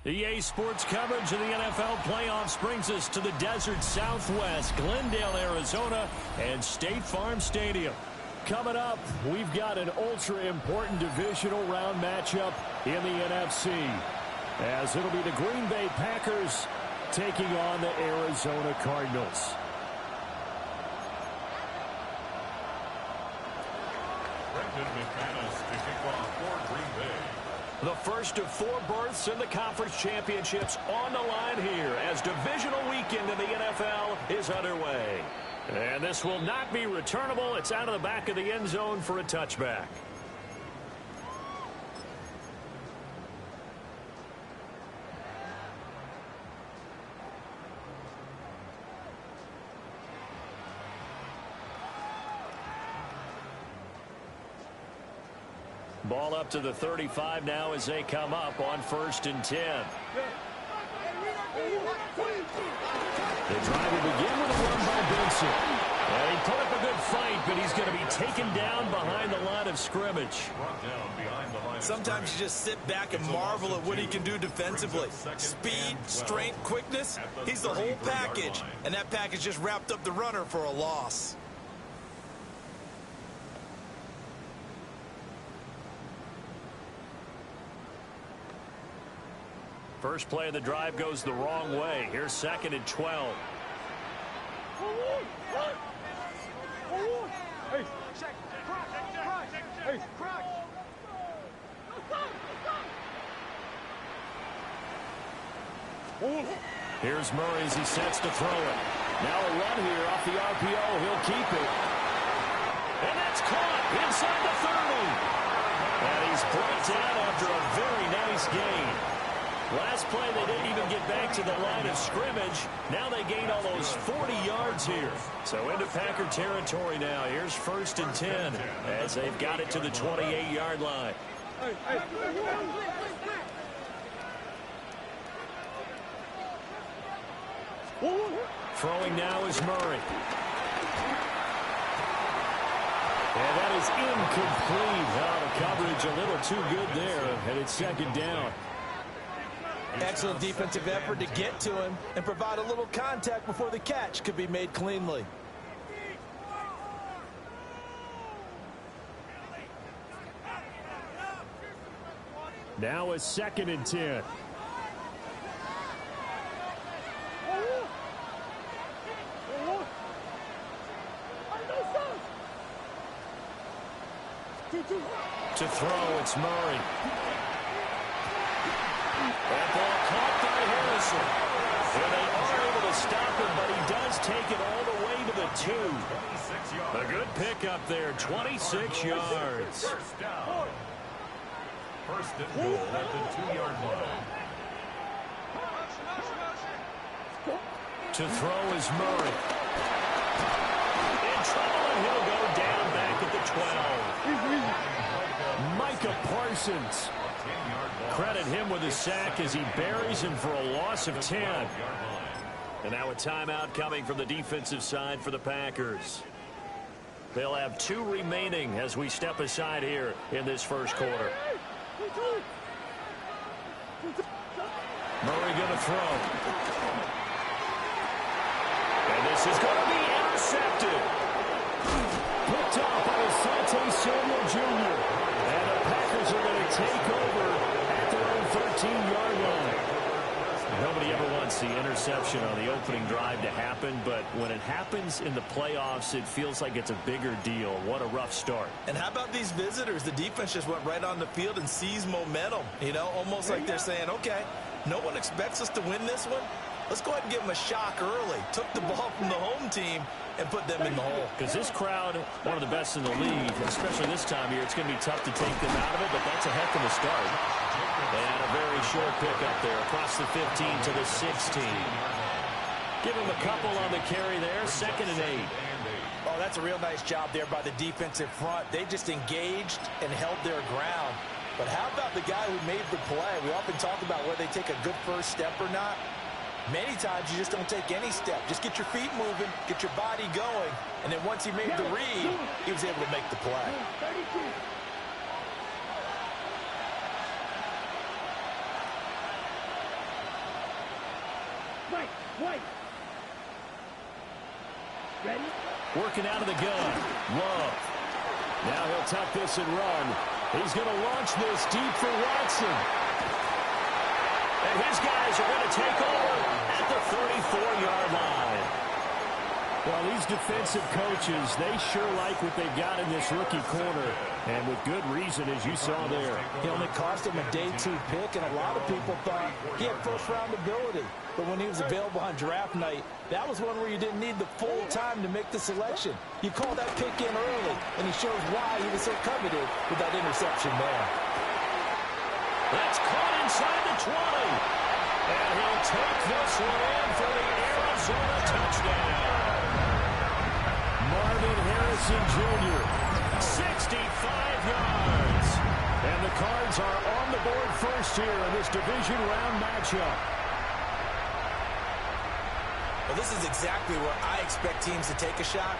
EA Sports coverage of the NFL playoffs brings us to the desert Southwest, Glendale, Arizona, and State Farm Stadium. Coming up, we've got an ultra-important divisional round matchup in the NFC, as it'll be the Green Bay Packers taking on the Arizona Cardinals. The first of 4 berths in the conference championships on the line here as divisional weekend in the NFL is underway. And this will not be returnable. It's out of the back of the end zone for a touchback. Ball up to the 35 now as they come up on 1st and 10. The drive will begin with a run by Benson. And he put up a good fight, but he's going to be taken down behind the line of scrimmage. Sometimes you just sit back and marvel at what he can do defensively. Speed, strength, quickness, he's the whole package. And that package just wrapped up the runner for a loss. First play of the drive goes the wrong way. Here's 2nd and 12. Here's Murray as he sets to throw it. Now a run here off the RPO. He'll keep it. And that's caught inside the 30. And he's brought down after a very nice gain. Last play, they didn't even get back to the line of scrimmage. Now they gain almost 40 yards here. So into Packer territory now. Here's 1st and 10 as they've got it to the 28-yard line. Throwing now is Murray. And that is incomplete. Oh, the coverage a little too good there, and it's 2nd down. Excellent defensive effort to get to him and provide a little contact before the catch could be made cleanly. Now a 2nd and 10. To throw, it's Murray. That ball caught by Harrison. And they are able to stop him, but he does take it all the way to the 2. A good pickup there, 26 yards. First and goal at the 2-yard line. To throw is Murray. In trouble, and he'll go down back at the 12. Micah Parsons. Credit him with a sack as he buries him for a loss of 10. And now a timeout coming from the defensive side for the Packers. They'll have 2 remaining as we step aside here in this first quarter. Murray going to throw. And this is going to be intercepted. Picked off by Asante Samuel Jr. And the Packers are going to take over at their own 13-yard line. Nobody ever wants the interception on the opening drive to happen, but when it happens in the playoffs, it feels like it's a bigger deal. What a rough start. And how about these visitors? The defense just went right on the field and seized momentum. You know, almost like they're saying, okay, no one expects us to win this one. Let's go ahead and give them a shock early. Took the ball from the home team and put them in the hole. Because this crowd, one of the best in the league, especially this time of year, it's going to be tough to take them out of it, but that's a heck of a start. And a very short pickup there across the 15 to the 16. Give him a couple on the carry there, 2nd and 8. Oh, that's a real nice job there by the defensive front. They just engaged and held their ground. But how about the guy who made the play? We often talk about whether they take a good first step or not. Many times you just don't take any step. Just get your feet moving, get your body going, and then once he made the read, he was able to make the play. Working out of the gun. Love. Now he'll tuck this and run. He's going to launch this deep for Watson. And his guys are going to take over at the 34-yard line. Well, these defensive coaches, they sure like what they've got in this rookie corner. And with good reason, as you saw there. He only cost him a day 2 pick, and a lot of people thought he had first-round ability. But when he was available on draft night, that was one where you didn't need the full time to make the selection. You call that pick in early, and he shows why he was so coveted with that interception there. That's caught inside the 20. And he'll take this one in for the Arizona touchdown. Marvin Harrison Jr., 65 yards. And the Cards are on the board first here in this division round matchup. Well, this is exactly where I expect teams to take a shot.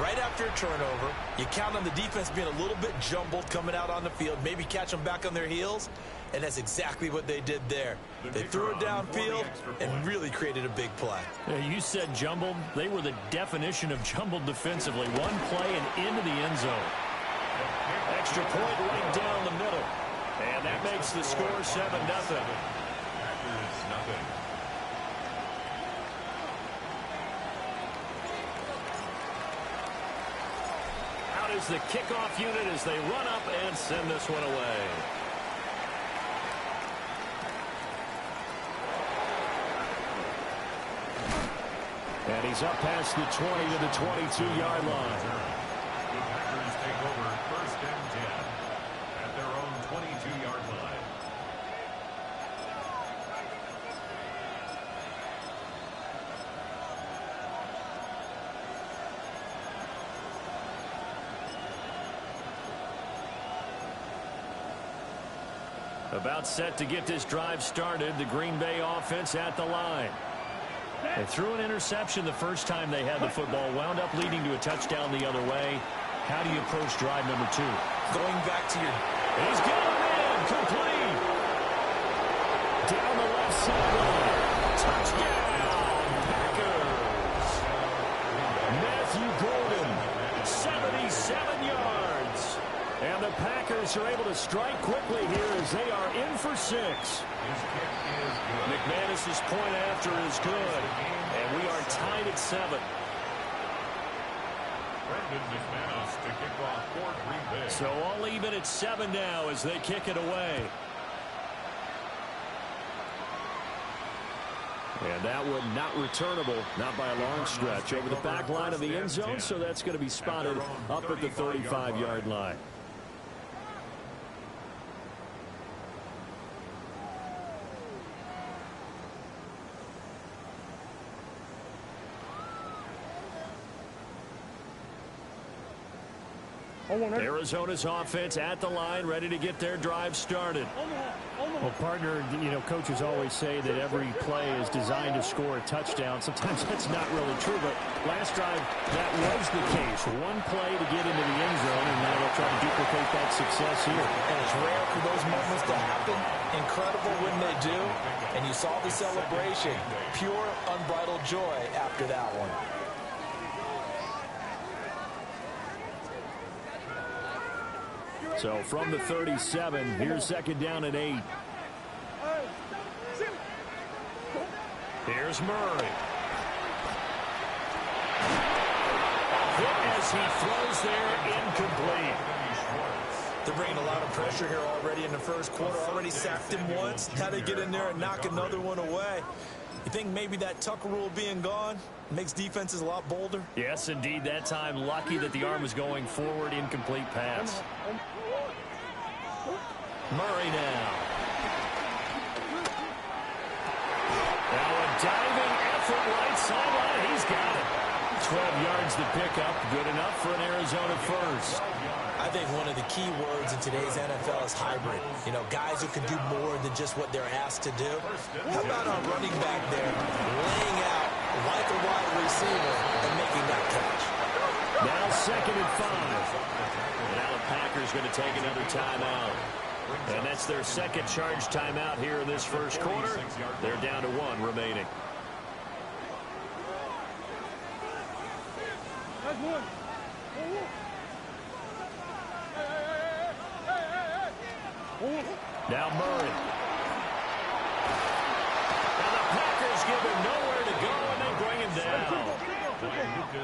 Right after a turnover, you count on the defense being a little bit jumbled coming out on the field, maybe catch them back on their heels, and that's exactly what they did there. They threw it downfield and really created a big play. Yeah, you said jumbled. They were the definition of jumbled defensively. One play and into the end zone. Extra point right down the middle. And that makes the score 7-0. Out is the kickoff unit as they run up and send this one away. And he's up past the 20 to the 22-yard line. The Packers take over 1st and 10 at their own 22-yard line. About set to get this drive started. The Green Bay offense at the line. They threw an interception the first time they had the football, wound up leading to a touchdown the other way. How do you approach drive number 2? Going back to your... He's got him in, complete. Down the left sideline. Touchdown, Packers. Matthew Gordon, 77 yards. And the Packers are able to strike quickly here as they are in for 6. McManus's point after is good, and we are tied at 7. McManus to kick off for Green Bay. So all even at 7 now as they kick it away. And that one not returnable, not by a long stretch, over the back line of the end zone, so that's going to be spotted up at the 35-yard line. Arizona's offense at the line, ready to get their drive started. Well, partner, you know, coaches always say that every play is designed to score a touchdown. Sometimes that's not really true, but last drive, that was the case. One play to get into the end zone, and now they'll try to duplicate that success here. And it's rare for those moments to happen. Incredible when they do. And you saw the celebration. Pure, unbridled joy after that one. So from the 37, here's 2nd down and 8. Here's Murray. A hit as he throws there, incomplete. They're bringing a lot of pressure here already in the first quarter. Already sacked him once. How to get in there and knock another one away. You think maybe that Tucker rule being gone makes defenses a lot bolder? Yes, indeed. That time, lucky that the arm was going forward. Incomplete pass. Murray now. Now a diving effort right sideline. He's got it. 12 yards to pick up. Good enough for an Arizona first. I think one of the key words in today's NFL is hybrid. You know, guys who can do more than just what they're asked to do. How about our running back there laying out like a wide receiver and making that catch? Now 2nd and 5. Now the Packers going to take another timeout. And that's their second charge timeout here in this first quarter. They're down to 1 remaining. Now Murray. And the Packers give him nowhere to go, and they bring him down.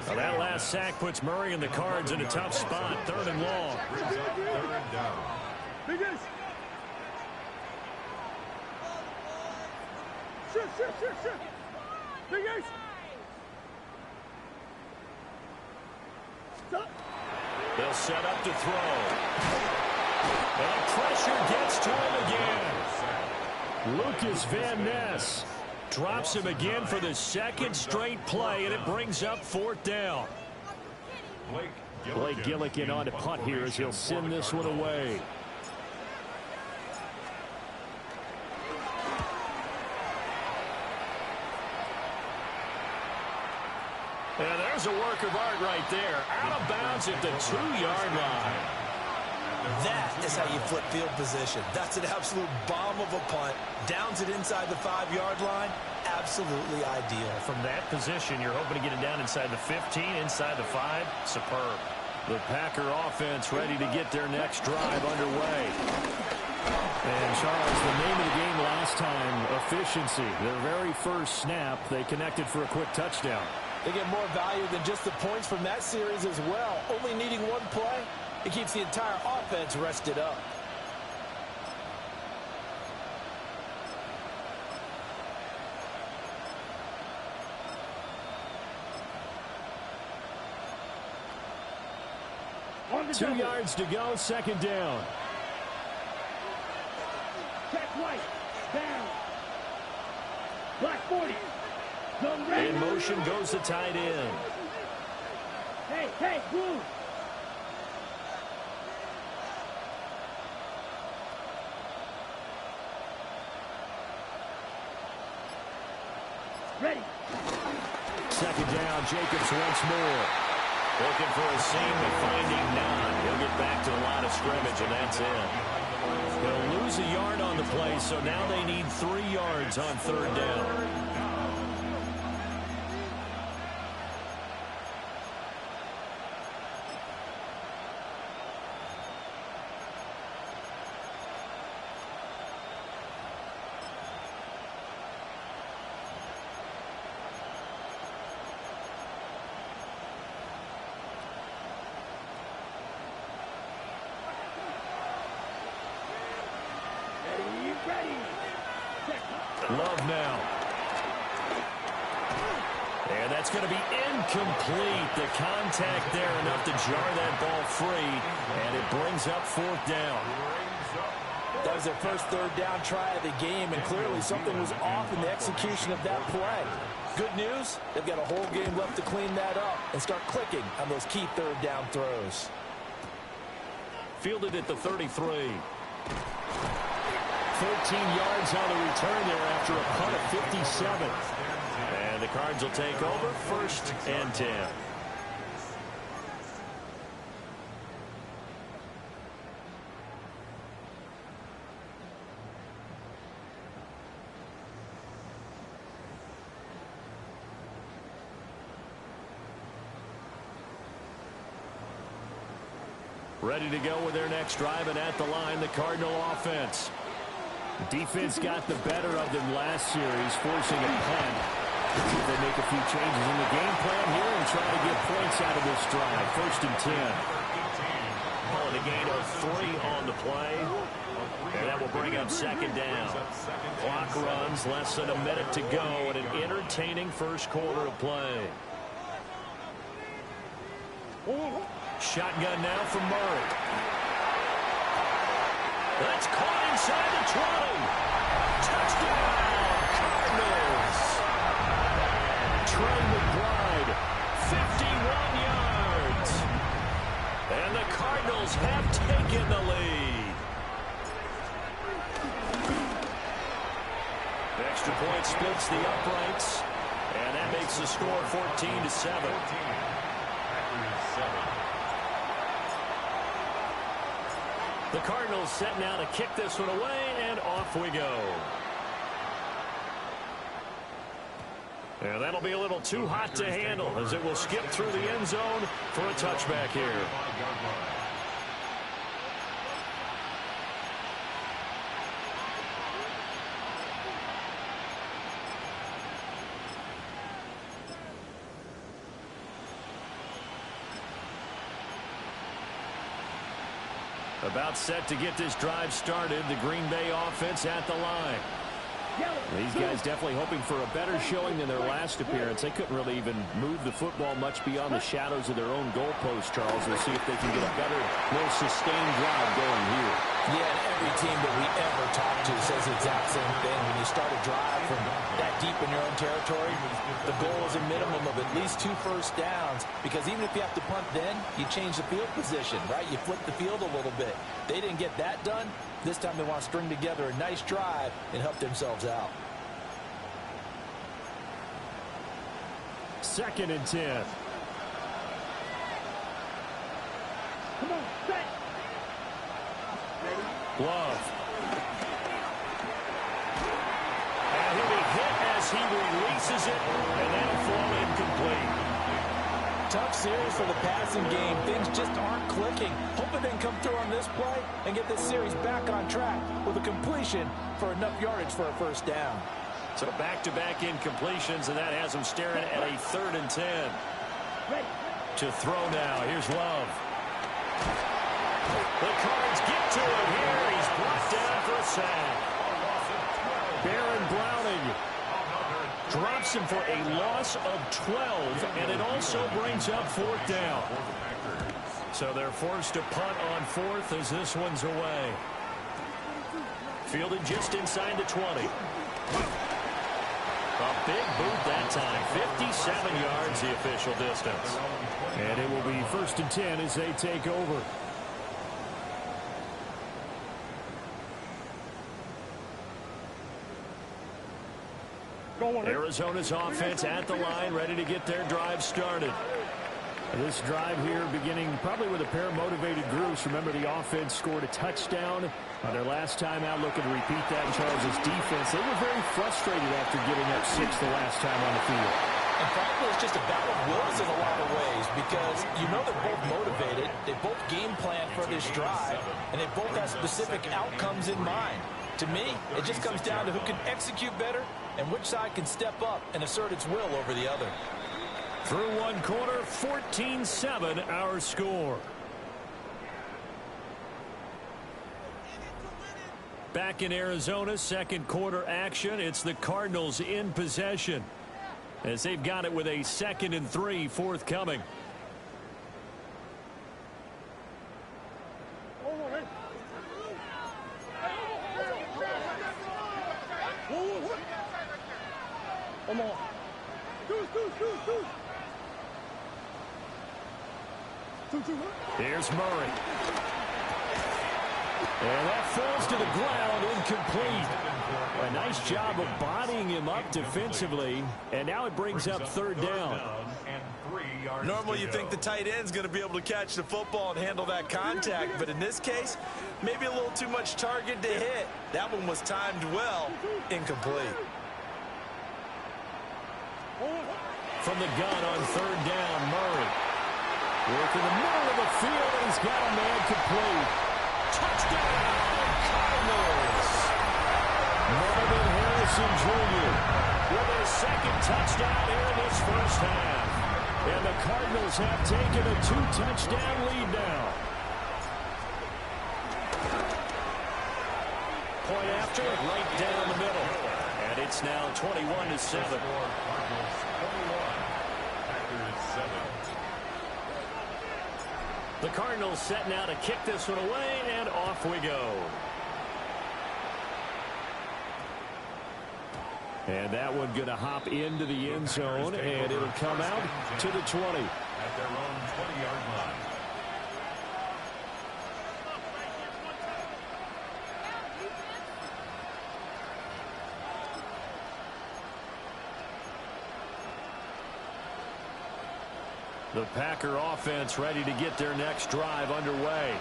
Well, that last sack puts Murray and the Cards in a tough spot, 3rd and long. Third and down. They'll set up to throw. And pressure gets to him again. Lucas Van Ness drops him again for the 2nd straight play, and it brings up 4th down. Blake Gillikin on to punt here as he'll send this one away. And there's a work of art right there. Out of bounds at the 2-yard line. That is how you flip field position. That's an absolute bomb of a punt. Downs it inside the 5-yard line. Absolutely ideal. From that position, you're hoping to get it down inside the 15, inside the 5. Superb. The Packer offense ready to get their next drive underway. And, Charles, the name of the game last time, efficiency. Their very first snap, they connected for a quick touchdown. They get more value than just the points from that series as well. Only needing one play, it keeps the entire offense rested up. Two yards to go, 2nd down. Check right, down. Black 40. In motion goes the tight end. Hey, blue. Ready. 2nd down, Jacobs once more. Looking for a seam, but finding none. He'll get back to the line of scrimmage, and that's it. They'll lose a yard on the play, so now they need 3 yards on 3rd down. Love now. And that's going to be incomplete. The contact there enough to jar that ball free, and it brings up 4th down. That was their first 3rd down try of the game, and clearly something was off in the execution of that play. Good news, they've got a whole game left to clean that up and start clicking on those key 3rd down throws. Fielded at the 33. 14 yards on the return there after a punt of 57. And the Cards will take over, 1st and 10. Ready to go with their next drive, and at the line, the Cardinal offense. Defense got the better of them last series, forcing a punt. Let's see if they make a few changes in the game plan here and try to get points out of this drive. 1st and 10. Calling a gain of 3 on the play. And that will bring up 2nd down. Clock runs, less than a minute to go, and an entertaining first quarter of play. Shotgun now from Murray. That's caught inside the 20. Touchdown, Cardinals. Trey McBride, 51 yards. And the Cardinals have taken the lead. The extra point splits the uprights, and that makes the score 14-7. The Cardinals set now to kick this one away, and off we go. And that'll be a little too hot to handle as it will skip through the end zone for a touchback here. About set to get this drive started. The Green Bay offense at the line. These guys definitely hoping for a better showing than their last appearance. They couldn't really even move the football much beyond the shadows of their own goalpost, Charles. We'll see if they can get a better, more sustained drive going here. Yeah, and every team that we ever talk to says the exact same thing. When you start a drive from that deep in your own territory, the goal is a minimum of at least 2 first downs, because even if you have to punt then, you change the field position, right? You flip the field a little bit. They didn't get that done. This time they want to string together a nice drive and help themselves out. 2nd and 10. Come on, set. Love. And he'll be hit as he releases it, and that'll fall incomplete. Tough series for the passing game. Things just aren't clicking. Hoping they can come through on this play and get this series back on track with a completion for enough yardage for a first down. So back-to-back incompletions, and that has him staring at a 3rd and 10. To throw now. Here's Love. The Cards get to him here. He's brought down for a sack. Baron Browning drops him for a loss of 12, and it also brings up 4th down. So they're forced to punt on 4th as this one's away. Fielded just inside the 20. A big boot that time. 57 yards the official distance. And it will be 1st and 10 as they take over. Arizona's offense at the line, ready to get their drive started. This drive here beginning probably with a pair of motivated groups. Remember, the offense scored a touchdown on their last time out. Looking to repeat that in Charles' defense. They were very frustrated after giving up 6 the last time on the field. And frankly, it's just a battle of wills in a lot of ways, because you know they're both motivated. They both game plan for this drive, and they both have specific outcomes in mind. To me, it just comes down to who can execute better and which side can step up and assert its will over the other. Through one quarter, 14-7 our score. Back in Arizona, 2nd quarter action. It's the Cardinals in possession as they've got it with a 2nd and 3 forthcoming. Come on. Here's Murray. And that falls to the ground, incomplete. A nice job of bodying him up defensively, and now it brings up 3rd down. Normally you think the tight end's going to be able to catch the football and handle that contact, but in this case, maybe a little too much target to hit. That one was timed well, incomplete. From the gun on 3rd down, Murray. Work in the middle of the field, and he's got a man complete. Touchdown, Cardinals! Marvin Harrison Jr. with his 2nd touchdown here in this first half. And the Cardinals have taken a 2-touchdown lead now. Point after, right down the middle. And it's now 21-7. The Cardinals set now to kick this one away, and off we go. And that one going to hop into the end zone, and it'll come out to the 20. At their own 20-yard line. The Packer offense ready to get their next drive underway.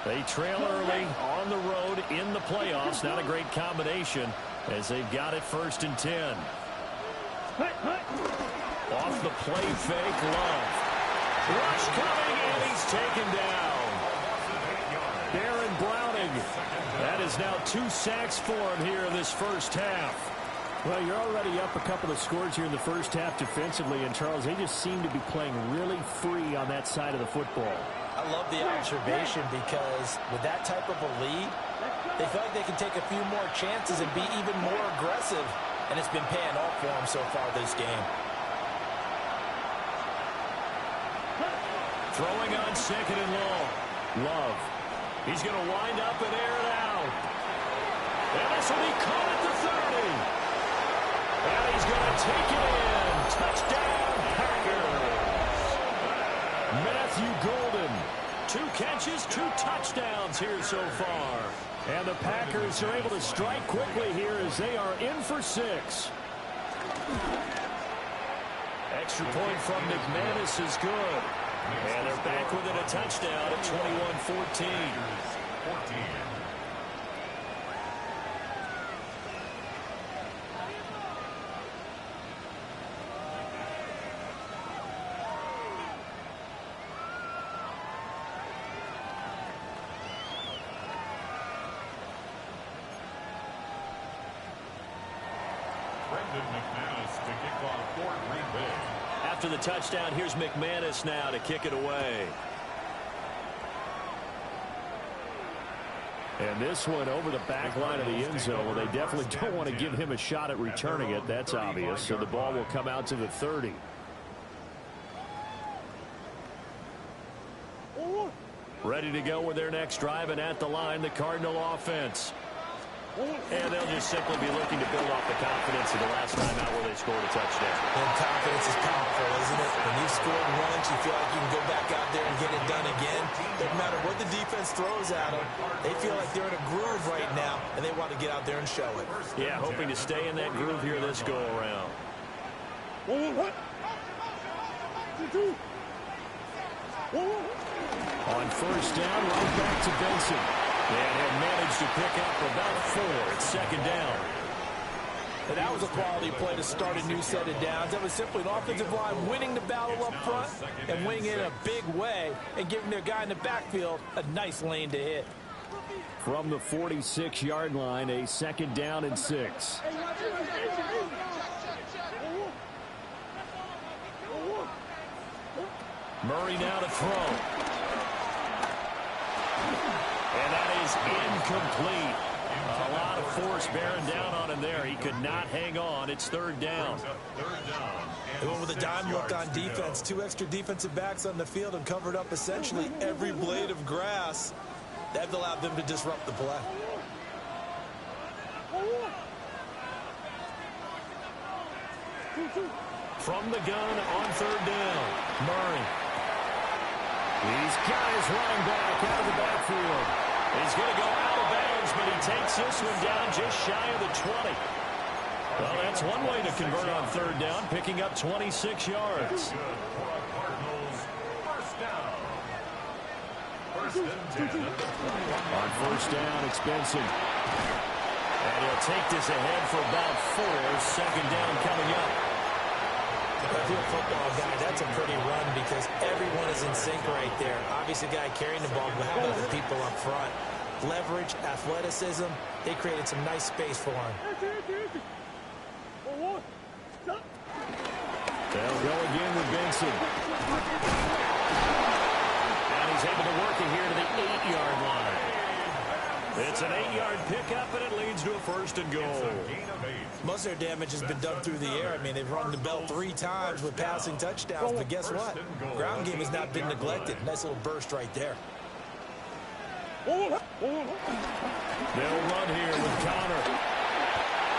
They trail early on the road in the playoffs. Not a great combination as they've got it 1st and 10. Off the play fake, Love. Rush coming, and he's taken down. Baron Browning. That is now 2 sacks for him here in this first half. Well, you're already up a couple of scores here in the first half defensively, and Charles, they just seem to be playing really free on that side of the football. I love the observation because with that type of a lead, they feel like they can take a few more chances and be even more aggressive, and it's been paying off for them so far this game. Throwing on second and long. Love. He's going to wind up and air it out. And this will be caught at the 30. And he's going to take it in. Touchdown, Packers. Matthew Golden. 2 catches, 2 touchdowns here so far. And the Packers are able to strike quickly here as they are in for 6. Extra point from McManus is good. And they're back within a touchdown at 21-14. After the touchdown, here's McManus now to kick it away. And this one over the back line of the end zone. Well, they definitely don't want to give him a shot at returning it. That's obvious. So the ball will come out to the 30. Ready to go with their next drive, and at the line, the Cardinal offense. And they'll just simply be looking to build off the confidence of the last time out where they scored a touchdown. And confidence is powerful, isn't it? When you've scored once, you feel like you can go back out there and get it done again. Doesn't matter what the defense throws at them. They feel like they're in a groove right now, and they want to get out there and show it. Yeah, hoping to stay in that groove here this go-around. On first down, right back to Benson. And he'll manage to pick up about 4. It's second down. And that was a quality play to start a new set of downs. That was simply an offensive line winning the battle up front and winning it in a big way and giving their guy in the backfield a nice lane to hit. From the 46-yard line, a second down and 6. Murray now to throw. And that is incomplete. A lot of force bearing down on him there. He could not hang on. It's third down. They went with a dime look on defense. 2 extra defensive backs on the field and covered up essentially every blade of grass. That allowed them to disrupt the play. From the gun on third down, Murray. These guys running back out of the backfield. He's going to go out of bounds, but he takes this one down just shy of the 20. Well, that's one way to convert on third down, picking up 26 yards. On first down, it's Benson. And he'll take this ahead for about 4. Second down coming up. If you're a football guy, that's a pretty run because everyone is in sync right there. Obviously, the guy carrying the ball, but how about the people up front? Leverage, athleticism, they created some nice space for him. They'll go again with Benson. And he's able to work it here to the 8-yard line. It's an 8-yard pickup, and it leads to a first and goal. Most of their damage has been done through the air. I mean, they've rung the bell 3 times with passing touchdowns, but guess what? Ground game has not been neglected. Nice little burst right there. They'll run here with Connor.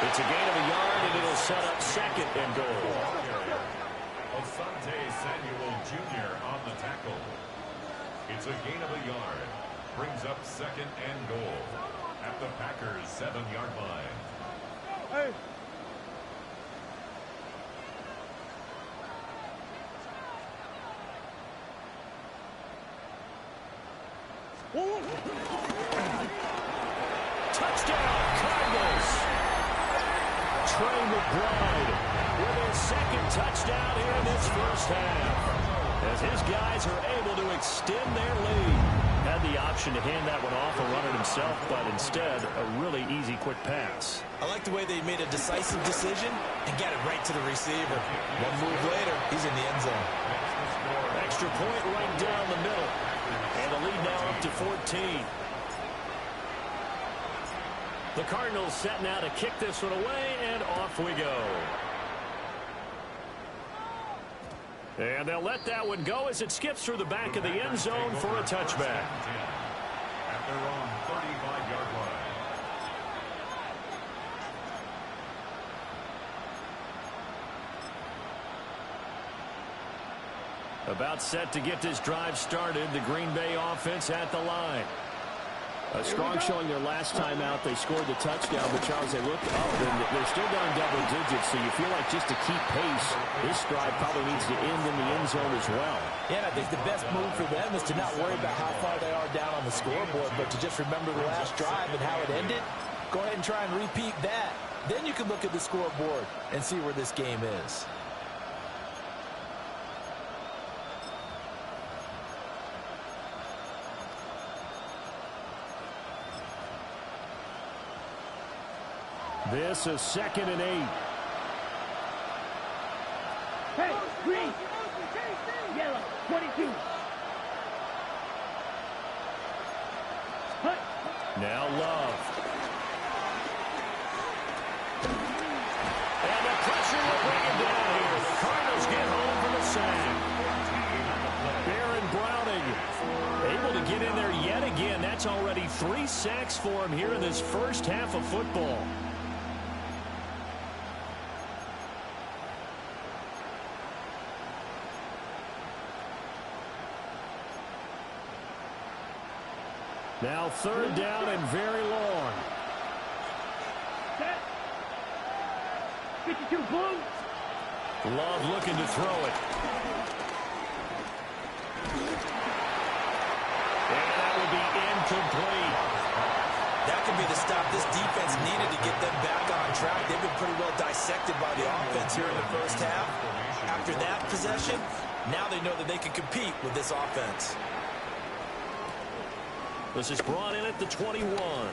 It's a gain of a yard, and it'll set up second and goal. Asante Samuel Jr. on the tackle. It's a gain of a yard. Brings up second and goal at the Packers' 7-yard line. Hey. Touchdown, Cardinals. Trey McBride with his second touchdown here in this first half, as his guys are able to extend their lead. Had the option to hand that one off and run it himself, but instead, a really easy, quick pass. I like the way they made a decisive decision and got it right to the receiver. One move later, he's in the end zone. Extra point right down the middle. And the lead now up to 14. The Cardinals set now to kick this one away, and off we go. And they'll let that one go as it skips through the back of the end zone for a touchback. At their own 35-yard line. About set to get this drive started, the Green Bay offense at the line. A strong showing their last time out. They scored the touchdown, but Charles, they looked up, and they're still down double digits, so you feel like just to keep pace, this drive probably needs to end in the end zone as well. Yeah, and I think the best move for them is to not worry about how far they are down on the scoreboard, but to just remember the last drive and how it ended. Go ahead and try and repeat that. Then you can look at the scoreboard and see where this game is. This is 2nd and 8. Hey, green. Yellow, 22. Hut. Now Love. And the pressure will bring him down here. The Cardinals get home for the sack. Baron Browning able to get in there yet again. That's already 3 sacks for him here in this first half of football. Now 3rd down and very long. Set. 52 blue. Love looking to throw it. And that will be incomplete. That could be the stop this defense needed to get them back on track. They've been pretty well dissected by the offense here in the first half. After that possession, now they know that they can compete with this offense. This is brought in at the 21. 1:58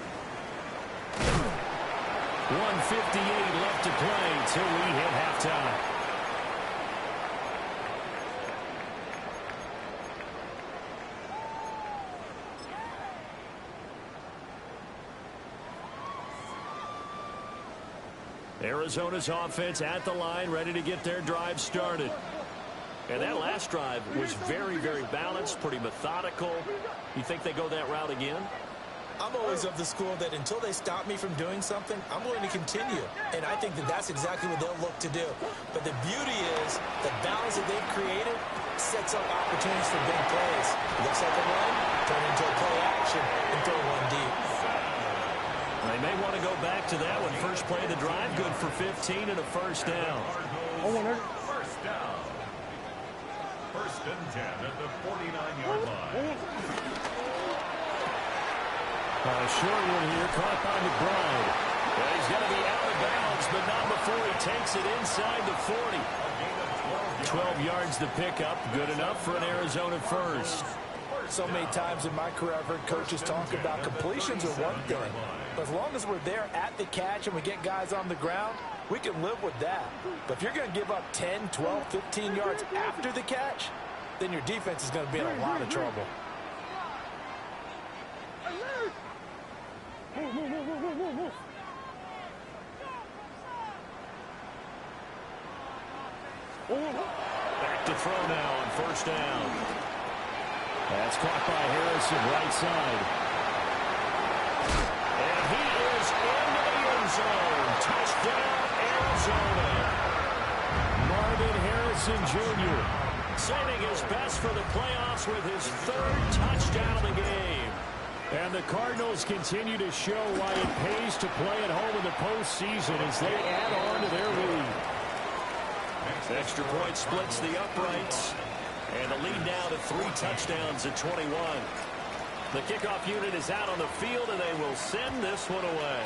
left to play till we hit halftime. Arizona's offense at the line, ready to get their drive started. And that last drive was very, very balanced, pretty methodical. You think they go that route again? I'm always of the school that until they stop me from doing something, I'm going to continue. And I think that that's exactly what they'll look to do. But the beauty is the balance that they've created sets up opportunities for big plays. Looks like a run, turn into a play action, and throw one deep. They may want to go back to that one. First play of the drive, good for 15 and a first down. First down. 1st and 10 at the 49-yard line. A short one here, caught by McBride. Well, he's going to be out of bounds, but not before he takes it inside the 40. 12 yards to pick up, good enough for an Arizona first. So many times in my career, I've heard coaches talk about completions are one thing. But as long as we're there at the catch and we get guys on the ground, we can live with that. But if you're going to give up 10, 12, 15 yards after the catch, then your defense is going to be in a lot of trouble. Back to throw now on first down. That's caught by Harrison, right side. And he is into the end zone. Touchdown, Arizona. Marvin Harrison Jr. saving his best for the playoffs with his 3rd touchdown of the game. And the Cardinals continue to show why it pays to play at home in the postseason as they add on to their lead. Extra point splits the uprights. And the lead now to 3 touchdowns at 21. The kickoff unit is out on the field, and they will send this one away.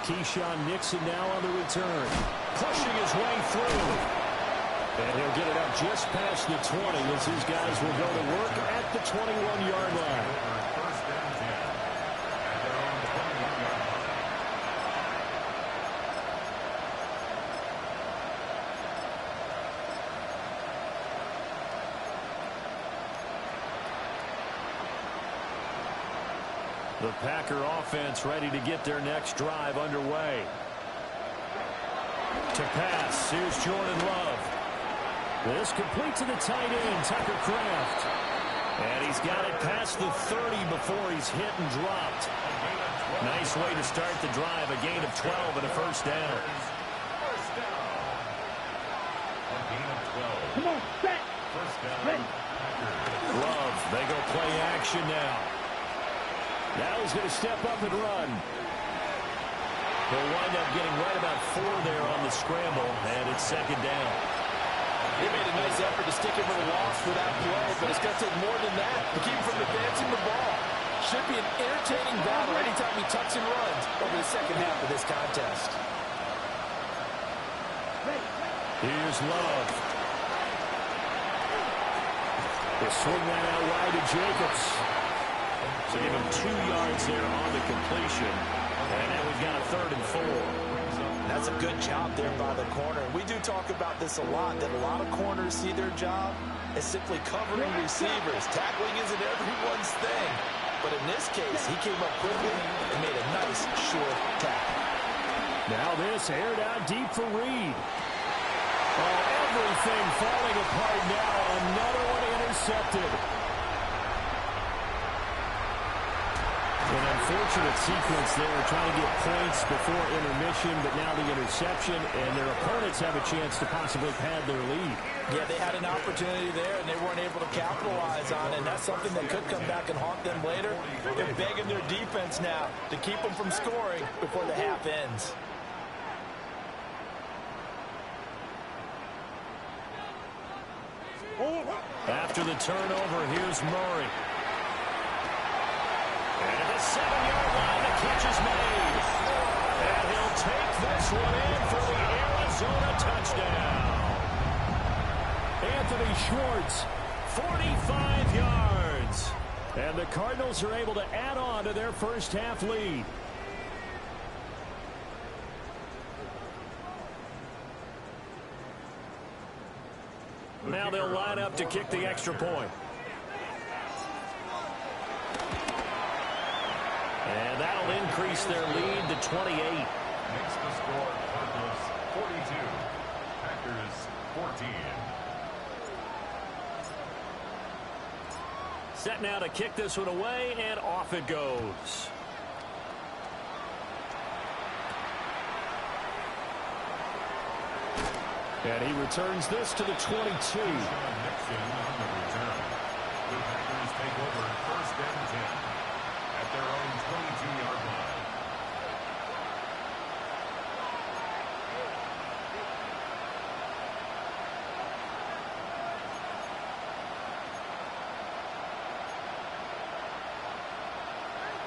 Keyshawn Nixon now on the return. Pushing his way through. And he'll get it up just past the 20 as his guys will go to work at the 21-yard line. First and 10 at their own 21-yard line. The Packer offense ready to get their next drive underway. To pass, here's Jordan Love. This complete to the tight end, Tucker Kraft. And he's got it past the 30 before he's hit and dropped. Nice way to start the drive, a gain of 12 and a first down. First down. A gain of 12. Come on, set. First down. Ready. Packers. Love, they go play action now. Now he's going to step up and run. He'll wind up getting right about 4 there on the scramble, and it's second down. They made a nice effort to stick him with a loss for that play, but it's going to take more than that to keep him from advancing the ball. Should be an entertaining battle anytime he tucks and runs over the second half of this contest. Here's Love. He'll swing that out wide to Jacobs. So give him 2 yards there on the completion. And now we've got a 3rd and 4. That's a good job there by the corner. We do talk about this a lot, that a lot of corners see their job as simply covering receivers. Tackling isn't everyone's thing. But in this case, he came up quickly and made a nice, short tackle. Now this aired out deep for Reed. Oh, everything falling apart now. Another one intercepted. An unfortunate sequence there, trying to get points before intermission, but now the interception, and their opponents have a chance to possibly pad their lead. Yeah, they had an opportunity there, and they weren't able to capitalize on it, and that's something that could come back and haunt them later. They're begging their defense now to keep them from scoring before the half ends. After the turnover, here's Murray. And at the 7-yard line, the catch is made. And he'll take this one in for the Arizona touchdown. Anthony Schwartz, 45 yards. And the Cardinals are able to add on to their first half lead. Now they'll line up to kick the extra point. And that'll increase their lead to 28. Makes the score Cardinals 42, Packers 14. Set now to kick this one away, and off it goes. And he returns this to the 22. Nixon on the return. The Packers take over first and 10 at their own 22-yard line.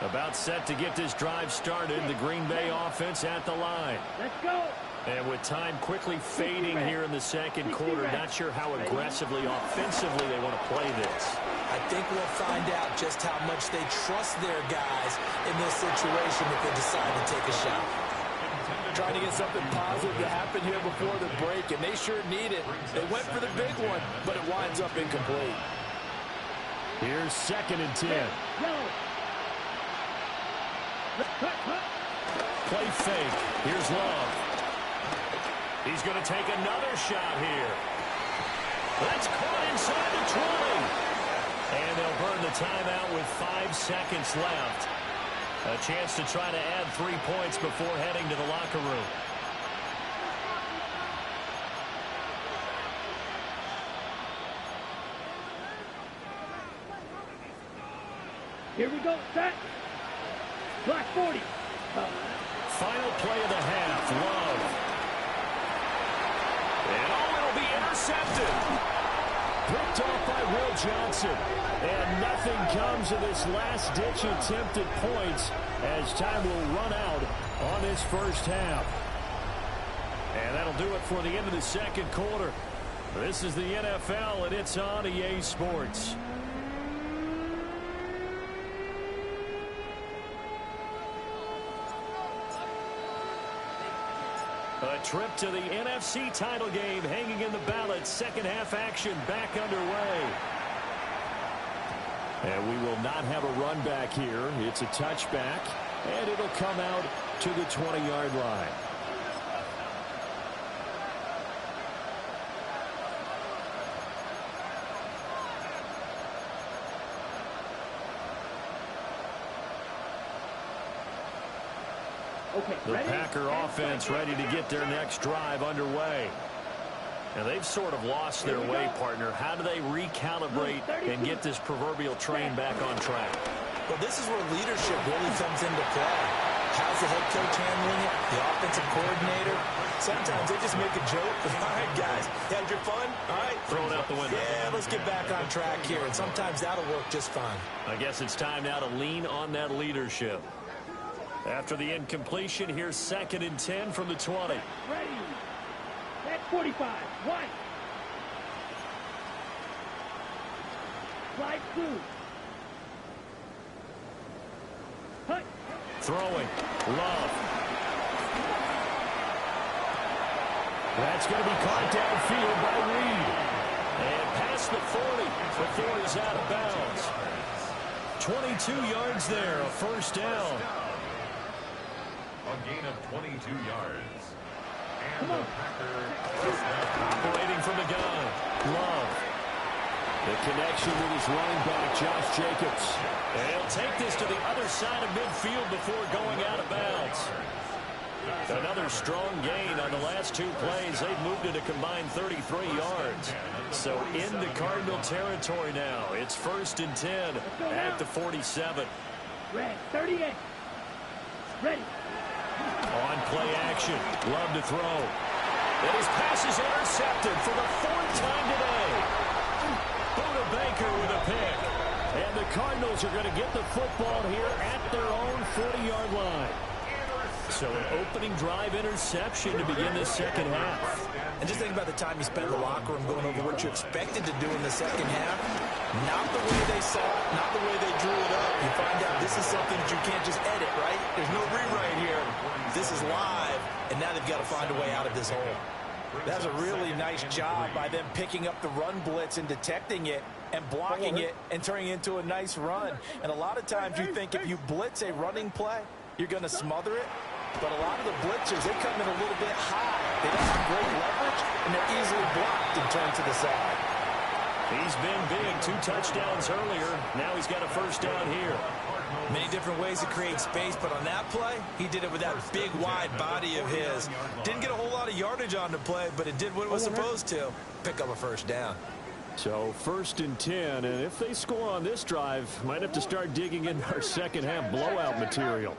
About set to get this drive started, the Green Bay offense at the line. Let's go. And with time quickly fading here in the second quarter, not sure how aggressively, offensively they want to play this. I think we'll find out just how much they trust their guys in this situation if they decide to take a shot. Trying to get something positive to happen here before the break, and they sure need it. They went for the big one, but it winds up incomplete. Here's 2nd and 10. Play fake. Here's Love. He's going to take another shot here. That's caught inside the 20. And they'll burn the timeout with 5 seconds left. A chance to try to add 3 points before heading to the locker room. Here we go, set. Block 40. Final play of the half. Love. And it'll be intercepted. Picked off by Will Johnson. And nothing comes of this last-ditch attempt at points as time will run out on this first half. And that'll do it for the end of the second quarter. This is the NFL, and it's on EA Sports. A trip to the NFC title game hanging in the balance. Second half action back underway. And we will not have a run back here. It's a touchback, and it'll come out to the 20-yard line. The Packer offense ready to get their next drive underway. And they've sort of lost their way, partner. How do they recalibrate and get this proverbial train back on track? Well, this is where leadership really comes into play. How's the head coach handling it? The offensive coordinator? Sometimes they just make a joke. All right, guys, had your fun? All right. Throw it out the window. Yeah, let's get back on track here. And sometimes that'll work just fine. I guess it's time now to lean on that leadership. After the incompletion, here's 2nd and 10 from the 20. Ready. At 45. White. Slide through. Hut. Throwing. Love. That's going to be caught downfield by Reed. And past the 40 before he's out of bounds. 22 yards there, a first down. A gain of 22 yards. And the Packers operating from the gun. Love. The connection with his running back, Josh Jacobs. And he'll take this to the other side of midfield before going out of bounds. Another strong gain on the last 2 plays. They've moved it a combined 33 yards. So into Cardinal territory now. It's 1st and 10 at the 47. Red, 38. Ready. On play action. Love to throw. And his pass is intercepted for the 4th time today. Buda Baker with a pick. And the Cardinals are going to get the football here at their own 40-yard line. So an opening drive interception to begin this second half. And just think about the time you spent in the locker room going over what you expected to do in the second half. Not the way they saw it, not the way they drew it up. You find out this is something that you can't just edit, right? There's no rewrite here. This is live, and now they've got to find a way out of this hole. That's a really nice job by them picking up the run blitz and detecting it and blocking it and turning it into a nice run. And a lot of times you think if you blitz a running play, you're going to smother it. But a lot of the blitzers, they come in a little bit high. They don't have great leverage, and they're easily blocked and turned to the side. He's been big. 2 touchdowns earlier. Now he's got a first down here. Many different ways to create space, but on that play, he did it with that big, wide body of his. Didn't get a whole lot of yardage on the play, but it did what it was supposed to. Pick up a first down. So 1st and 10, and if they score on this drive, might have to start digging in our second half blowout material.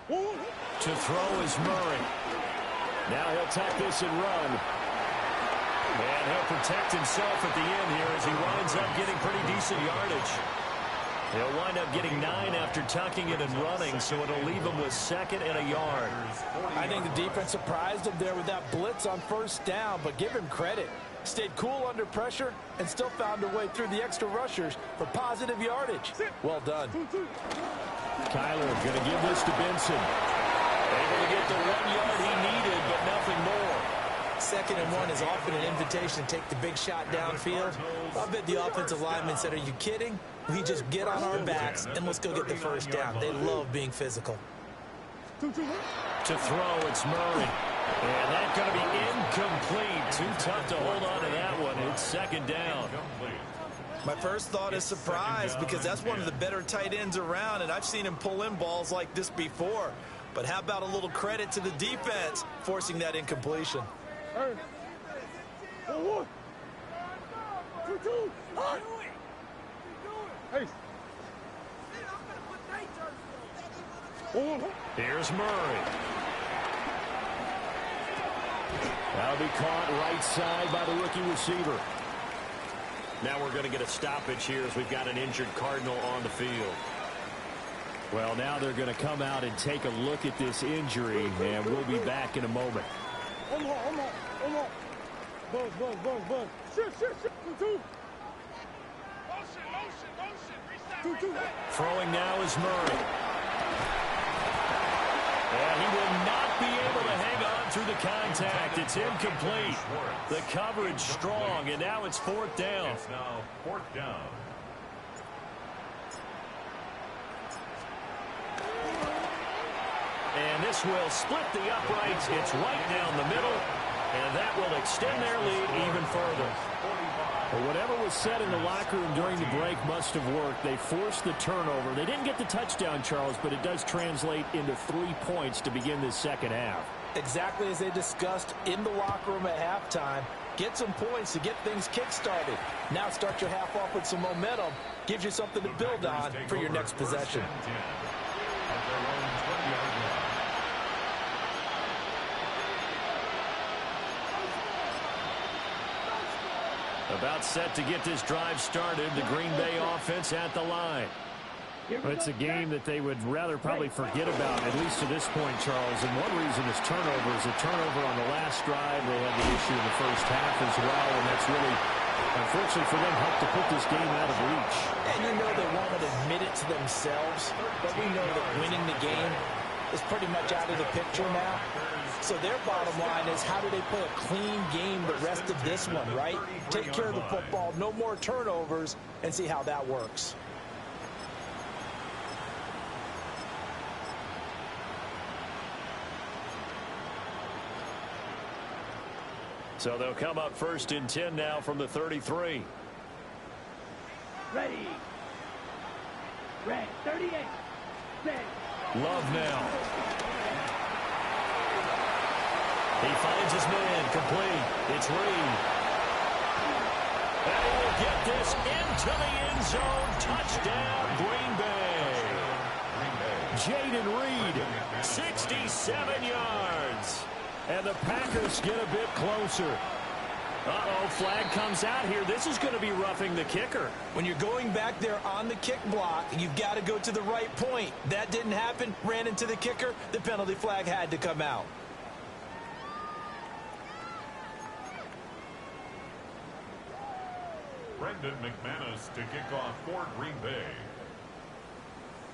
To throw is Murray. Now he'll tack this and run. And he'll protect himself at the end here as he winds up getting pretty decent yardage. He'll wind up getting 9 after tucking it and running, so it'll leave him with 2nd and a yard. I think the defense surprised him there with that blitz on first down, but give him credit. Stayed cool under pressure and still found a way through the extra rushers for positive yardage. Well done. Kyler going to give this to Benson. Able to get the 1 yard he needed, but nothing more. 2nd and 1 is often an invitation to take the big shot downfield. I bet the offensive lineman said, are you kidding? We just get on our backs and let's go get the first down. They love being physical. To throw, it's Murray. And that's going to be incomplete. Too tough to hold on to that one. It's 2nd down. My first thought is surprise because that's one of the better tight ends around, and I've seen him pull in balls like this before. But how about a little credit to the defense forcing that incompletion? Here's Murray. That'll be caught right side by the rookie receiver. Now we're going to get a stoppage here as we've got an injured Cardinal on the field. Well, now they're going to come out and take a look at this injury, and we'll be back in a moment. Throwing now is Murray. And he will not be able to hang on through the contact. It's incomplete. The coverage strong, and now it's fourth down. It's now fourth down. And this will split the uprights. It's right down the middle, and that will extend their lead even further. Well, whatever was said in the locker room during the break must have worked. They forced the turnover. They didn't get the touchdown, Charles, but it does translate into 3 points to begin this second half. Exactly as they discussed in the locker room at halftime. Get some points to get things kick-started. Now start your half off with some momentum. Gives you something to build on for your next possession. About set to get this drive started. The Green Bay offense at the line. It's a game that they would rather probably forget about, at least to this point, Charles. And one reason is turnovers. A turnover on the last drive. They had the issue in the first half as well, and that's really, unfortunately for them, helped to put this game out of reach. And you know they won't admit it to themselves, but we know that winning the game is pretty much out of the picture now. So their bottom line is, how do they play a clean game the rest of this one, right? Take care of the football, no more turnovers, and see how that works. So they'll come up first and 10 now from the 33. Ready. Red, 38. Set. Love now. He finds his man, complete. It's Reed. And he will get this into the end zone. Touchdown, Green Bay. Jaden Reed, 67 yards. And the Packers get a bit closer. Uh-oh, flag comes out here. This is going to be roughing the kicker. When you're going back there on the kick block, you've got to go to the right point. That didn't happen. Ran into the kicker. The penalty flag had to come out. Brendan McManus to kick off for Green Bay.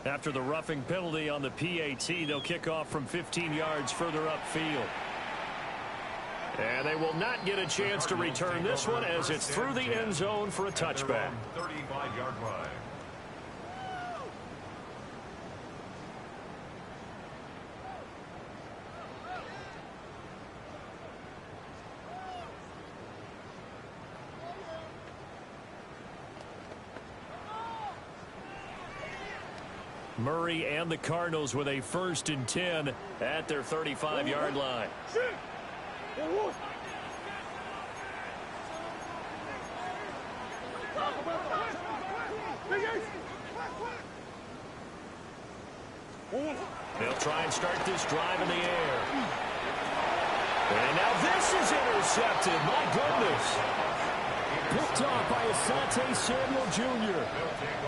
After the roughing penalty on the PAT, they'll kick off from 15 yards further upfield. And they will not get a chance to return this one as it's through the end zone for a touchback. 35-yard line. Murray and the Cardinals with a first and 10 at their 35-yard line. They'll try and start this drive in the air. And now this is intercepted. My goodness. Picked off by Asante Samuel Jr.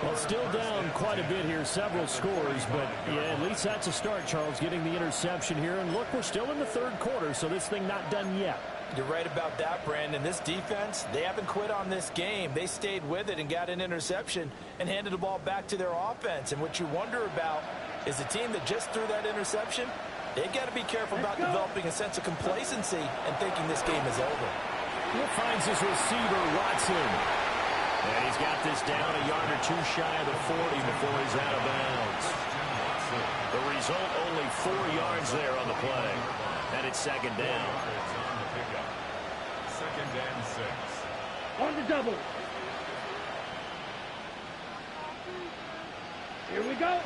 Well, still down quite a bit here, several scores, but yeah, at least that's a start, Charles, getting the interception here. And look, we're still in the third quarter, so this thing not done yet. You're right about that, Brandon. This defense, they haven't quit on this game. They stayed with it and got an interception and handed the ball back to their offense. And what you wonder about is the team that just threw that interception, they got to be careful about developing a sense of complacency and thinking this game is over. He finds his receiver, Watson. And he's got this down a yard or two shy of the 40 before he's out of bounds. The result, only 4 yards there on the play. And it's second down. Second and 6. On the double. Here we go.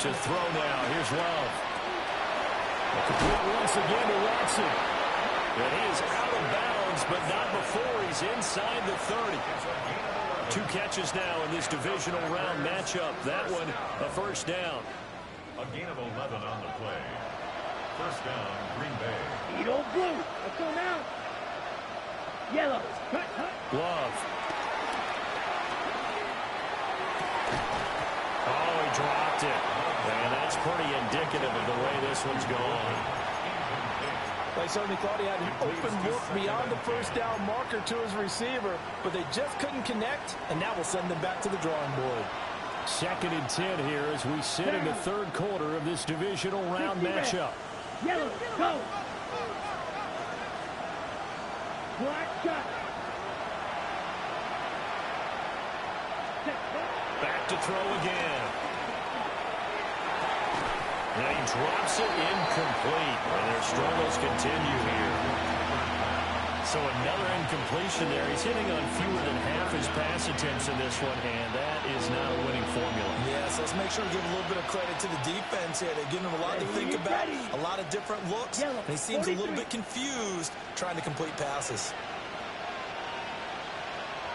To throw now. Here's Love. A complete once again to Watson. And he is out of bounds, but not before he's inside the 30. 2 catches now in this divisional round matchup. That one, a first down. A gain of 11 on the play. First down, Green Bay. He don't blue. Let's go now. Yellow. Love. Oh, he dropped it. And that's pretty indicative of the way this one's going. They certainly thought he had an open look beyond the first down marker to his receiver, but they just couldn't connect, and now we'll send them back to the drawing board. 2nd and 10 here as we sit in the 3rd quarter of this divisional round matchup. Yellow, go. Black shot. Back to throw again. And he drops it incomplete. And their struggles continue here. So another incompletion there. He's hitting on fewer than half his pass attempts in this one, and that is not a winning formula. Yes, let's make sure to give a little bit of credit to the defense here. They're giving him a lot to think about, a lot of different looks, and he seems a little bit confused trying to complete passes.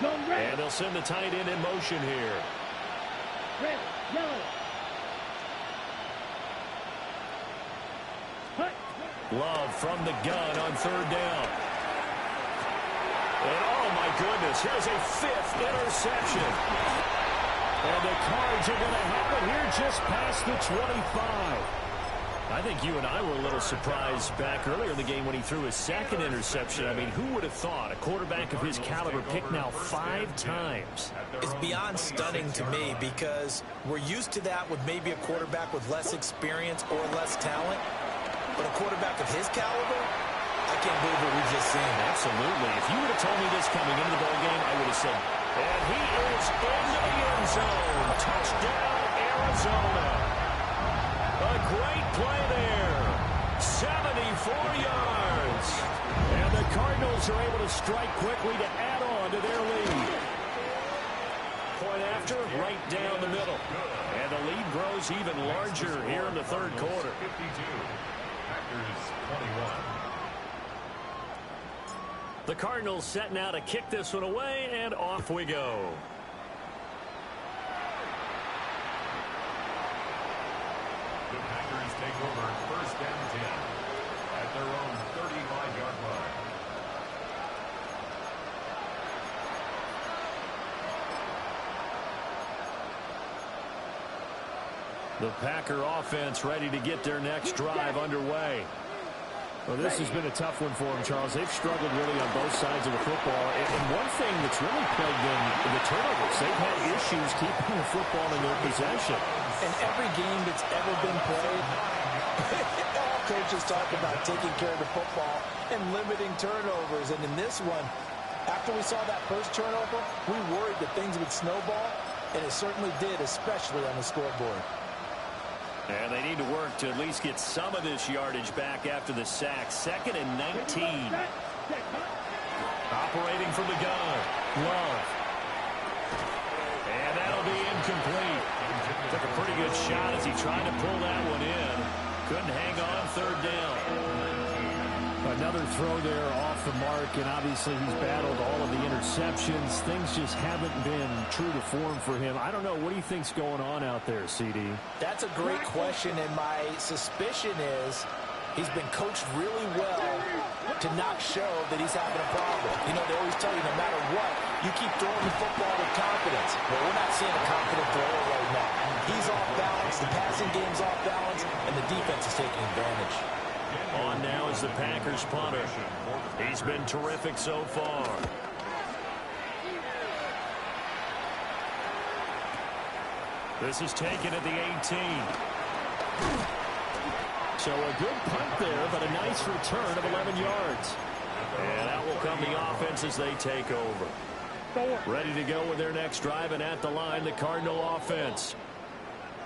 And they'll send the tight end in motion here. Red, yellow. Love from the gun on 3rd down. And oh my goodness, here's a 5th interception. And the Cards are going to have it here just past the 25. I think you and I were a little surprised back earlier in the game when he threw his 2nd interception. I mean, who would have thought a quarterback of his caliber picked now 5 times? It's beyond stunning to me because we're used to that with maybe a quarterback with less experience or less talent. But a quarterback of his caliber, I can't believe what we've just seen. Absolutely. If you would have told me this coming into the ball game, I would have said, and he is in the end zone. Touchdown, Arizona. A great play there. 74 yards. And the Cardinals are able to strike quickly to add on to their lead. Point after, right down the middle. And the lead grows even larger here in the 3rd quarter. 52. Packers 21. The Cardinals set now to kick this one away, and off we go. The Packers take over 1st and 10 at their own 35-yard line. The Packer offense ready to get their next drive underway. Well, this has been a tough one for them, Charles. They've struggled really on both sides of the football. And one thing that's really plagued them, the turnovers. They've had issues keeping the football in their possession. In every game that's ever been played, all coaches talk about taking care of the football and limiting turnovers. And in this one, after we saw that first turnover, we worried that things would snowball, and it certainly did, especially on the scoreboard. And they need to work to at least get some of this yardage back after the sack. 2nd and 19. Operating from the gun. Love. And that'll be incomplete. Took a pretty good shot as he tried to pull that one in. Couldn't hang on 3rd down. Another throw there off the mark, and obviously he's battled all of the interceptions. Things just haven't been true to form for him. I don't know. What do you think's going on out there, CD? That's a great question, and my suspicion is he's been coached really well to not show that he's having a problem. You know, they always tell you no matter what, you keep throwing the football with confidence. Well, we're not seeing a confident thrower right now. He's off balance, the passing game's off balance, and the defense is taking advantage. On now is the Packers punter. He's been terrific so far. This is taken at the 18. So a good punt there, but a nice return of 11 yards. And out will come the offense as they take over. Ready to go with their next drive, and at the line, the Cardinal offense.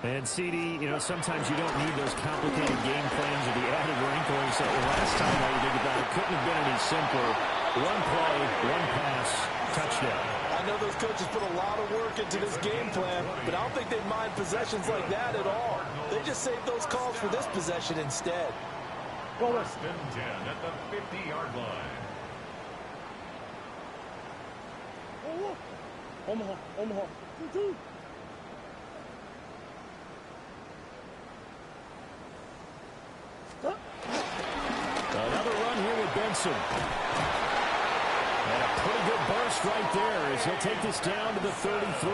And CD, you know, sometimes you don't need those complicated game plans or the added wrinkles. So the last time I think about it, couldn't have been any simpler. One play, one pass, touchdown. I know those coaches put a lot of work into this game plan, but I don't think they mind possessions like that at all. They just save those calls for this possession instead. First and 10 at the 50-yard line. Omaha. Another run here with Benson. And a first right there as he'll take this down to the 33.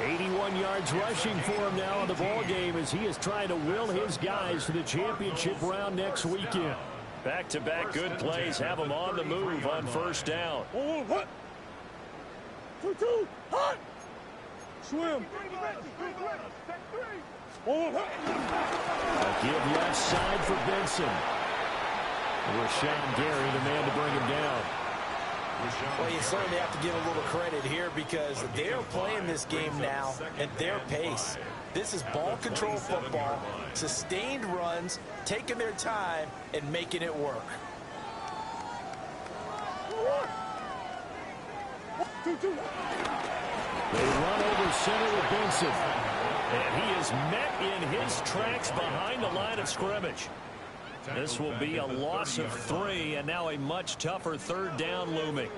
81 yards rushing for him now in the ball game as he is trying to will his guys to the championship round next weekend. Back-to-back good plays have him on the move on first down. 2-2, hot! Swim. A give left side for Benson. Rashawn Gary, the man to bring him down. Well, you certainly have to give a little credit here because they're playing this game now at their pace. This is ball control football, sustained runs, taking their time, and making it work. They run over center with Benson. And he is met in his tracks behind the line of scrimmage. This will be a loss of 3, and now a much tougher third down looming.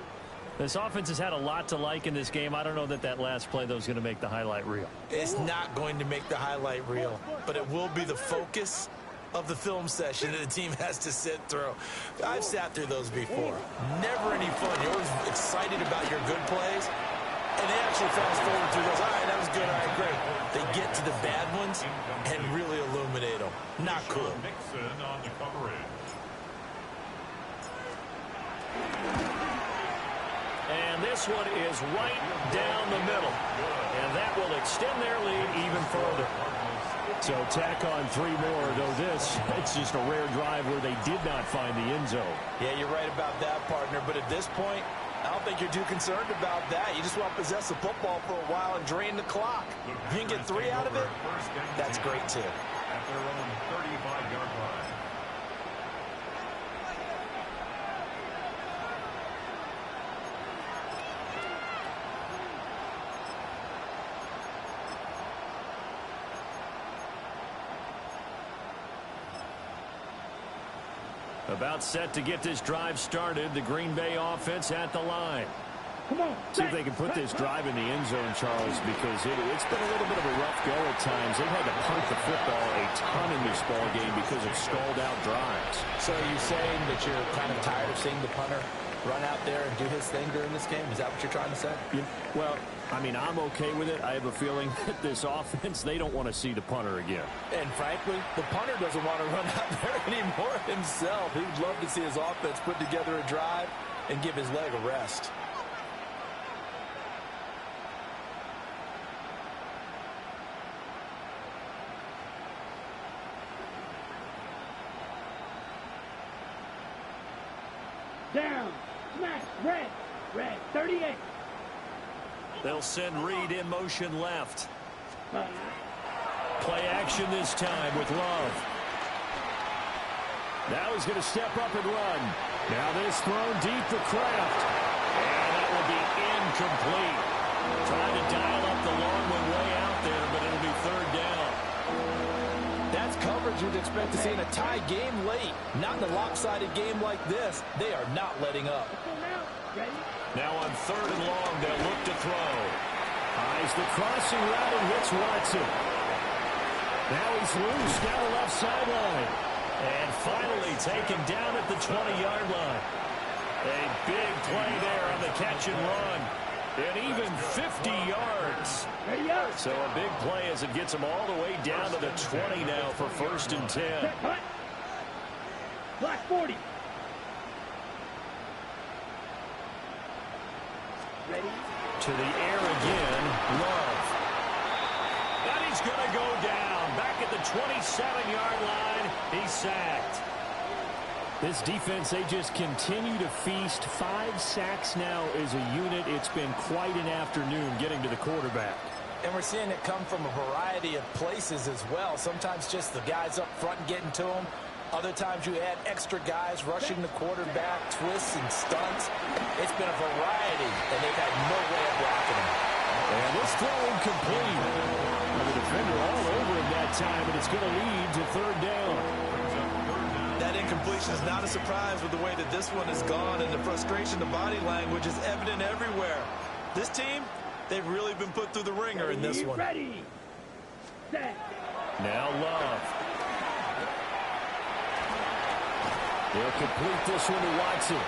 This offense has had a lot to like in this game. I don't know that that last play, though, is going to make the highlight reel. It's not going to make the highlight reel, but it will be the focus of the film session that the team has to sit through. I've sat through those before. Never any fun. You're always excited about your good plays, and they actually fast forward through those. All right, that was good. All right, great. They get to the bad ones and really illuminate them. Not cool. Mixon on the coverage. And this one is right down the middle. And that will extend their lead even further. So tack on 3 more, though it's just a rare drive where they did not find the end zone. Yeah, you're right about that, partner. But at this point, I don't think you're too concerned about that. You just want to possess the football for a while and drain the clock. You can get 3 out of it, that's great, too. At their own 35-yard line. About set to get this drive started. The Green Bay offense at the line. Come on. See if they can put this drive in the end zone, Charles, because it's been a little bit of a rough go at times. They've had to punt the football a ton in this ball game because of stalled-out drives. So are you saying that you're kind of tired of seeing the punter run out there and do his thing during this game? Is that what you're trying to say? Well, I mean, I'm okay with it. I have a feeling that this offense, they don't want to see the punter again. And frankly, the punter doesn't want to run out there anymore himself. He would love to see his offense put together a drive and give his leg a rest. Down. Smash. Red. 38. They'll send Reed in motion left. Play action this time with Love. Now he's going to step up and run. Now this thrown deep for Kraft. And that will be incomplete. Trying to dial up the long one way out there, but it'll be third down. That's coverage you'd expect to see in a tie game late. Not in a lopsided game like this. They are not letting up. Ready? Now on third and long, they'll look to throw. Eyes the crossing route and hits Watson. Now he's loose down the left sideline. And finally taken down at the 20-yard line. A big play there on the catch and run. And even 50 yards. Ready up. So a big play as it gets him all the way down to the 20 now for first and 10. Set, cut. Black 40. Ready? To the air again, Love. And he's going to go down. Back at the 27-yard line, he's sacked. This defense, they just continue to feast. 5 sacks now as a unit. It's been quite an afternoon getting to the quarterback. And we're seeing it come from a variety of places as well. Sometimes just the guys up front getting to him. Other times you add extra guys rushing the quarterback, twists and stunts. It's been a variety, and they've had no way of blocking him. And this throw incomplete. And the defender all over him that time, and it's going to lead to third down. That incompletion is not a surprise with the way that this one has gone, and the frustration, the body language is evident everywhere. This team, they've really been put through the ringer in this one. Ready. Set. Now Love. They'll complete this one to Watson.